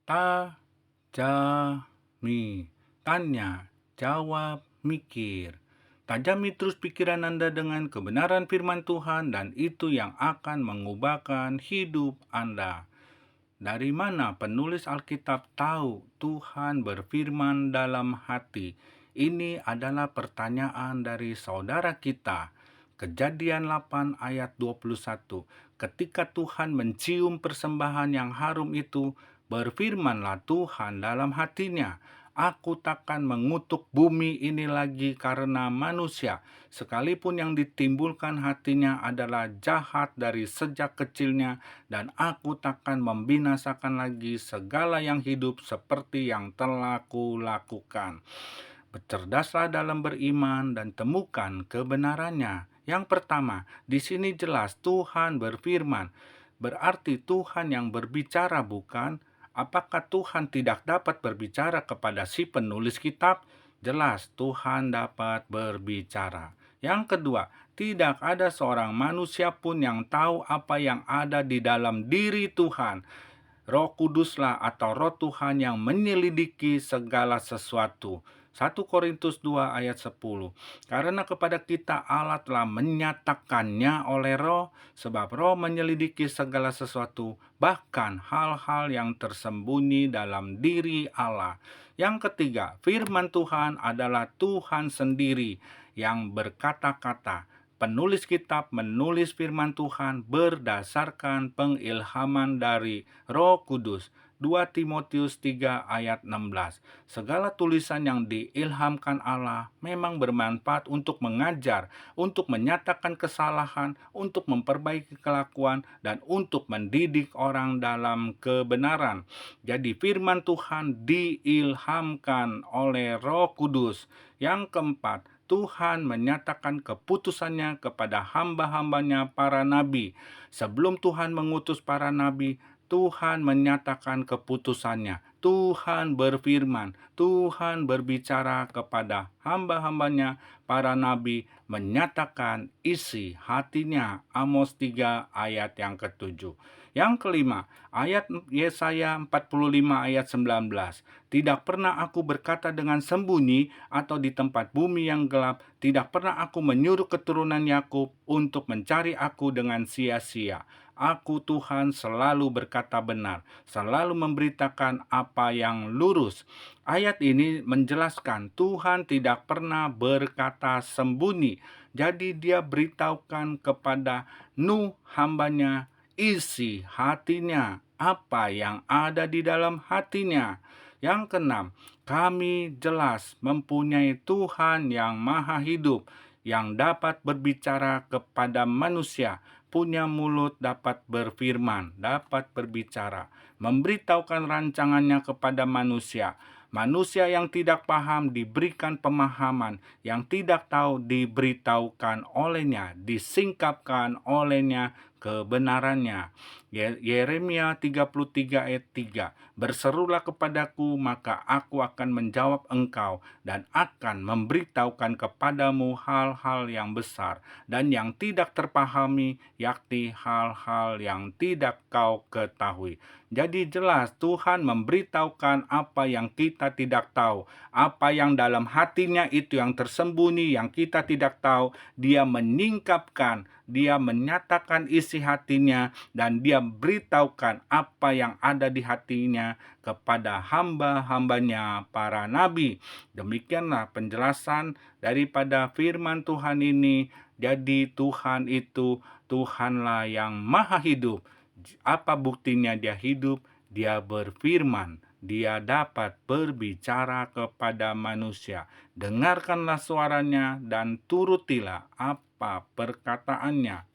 Tajami, tanya, jawab, mikir. Tajami terus pikiran Anda dengan kebenaran firman Tuhan dan itu yang akan mengubahkan hidup Anda. Dari mana penulis Alkitab tahu Tuhan berfirman dalam hati? Ini adalah pertanyaan dari saudara kita. Kejadian 8 ayat 21. Ketika Tuhan mencium persembahan yang harum itu, berfirmanlah Tuhan dalam hatinya, Aku takkan mengutuk bumi ini lagi karena manusia, sekalipun yang ditimbulkan hatinya adalah jahat dari sejak kecilnya, dan aku takkan membinasakan lagi segala yang hidup seperti yang telah kulakukan. Bercerdaslah dalam beriman dan temukan kebenarannya. Yang pertama, di sini jelas Tuhan berfirman. Berarti Tuhan yang berbicara, bukan? Apakah Tuhan tidak dapat berbicara kepada si penulis kitab? Jelas Tuhan dapat berbicara. Yang kedua, tidak ada seorang manusia pun yang tahu apa yang ada di dalam diri Tuhan. Roh Kuduslah atau Roh Tuhan yang menyelidiki segala sesuatu. 1 Korintus 2 ayat 10. Karena kepada kita Allah telah menyatakannya oleh Roh, sebab Roh menyelidiki segala sesuatu, bahkan hal-hal yang tersembunyi dalam diri Allah. Yang ketiga, firman Tuhan adalah Tuhan sendiri yang berkata-kata. Penulis kitab menulis firman Tuhan berdasarkan pengilhaman dari Roh Kudus. 2 Timotius 3 ayat 16. Segala tulisan yang diilhamkan Allah memang bermanfaat untuk mengajar, untuk menyatakan kesalahan, untuk memperbaiki kelakuan, dan untuk mendidik orang dalam kebenaran. Jadi firman Tuhan diilhamkan oleh Roh Kudus. Yang keempat, Tuhan menyatakan keputusannya kepada hamba-hambanya para nabi. Sebelum Tuhan mengutus para nabi, Tuhan menyatakan keputusannya. Tuhan berfirman, Tuhan berbicara kepada hamba-hambanya para nabi, menyatakan isi hatinya. Amos 3 ayat yang ketujuh. Yang kelima, ayat Yesaya 45 ayat 19. Tidak pernah aku berkata dengan sembunyi atau di tempat bumi yang gelap, tidak pernah aku menyuruh keturunan Yakub untuk mencari aku dengan sia-sia. Aku Tuhan selalu berkata benar, selalu memberitakan apa yang lurus. Ayat ini menjelaskan Tuhan tidak pernah berkata sembunyi. Jadi dia beritahukan kepada Nuh hambanya isi hatinya, apa yang ada di dalam hatinya. Yang keenam, kami jelas mempunyai Tuhan yang maha hidup, yang dapat berbicara kepada manusia, punya mulut dapat berfirman, dapat berbicara, memberitahukan rancangannya kepada manusia. Manusia yang tidak paham diberikan pemahaman, yang tidak tahu diberitahukan olehnya, disingkapkan olehnya kebenarannya. Yeremia 33 ayat 3. Berserulah kepadaku, maka aku akan menjawab engkau dan akan memberitahukan kepadamu hal-hal yang besar dan yang tidak terpahami, yakni hal-hal yang tidak kau ketahui. Jadi jelas Tuhan memberitahukan apa yang kita tidak tahu. Apa yang dalam hatinya itu yang tersembunyi, yang kita tidak tahu. Dia menyingkapkan, dia menyatakan isi hatinya, dan dia beritahukan apa yang ada di hatinya kepada hamba-hambanya para nabi. Demikianlah penjelasan daripada firman Tuhan ini. Jadi Tuhan itu Tuhanlah yang maha hidup. Apa buktinya dia hidup? Dia berfirman. Dia dapat berbicara kepada manusia. Dengarkanlah suaranya dan turutilah apa perkataannya.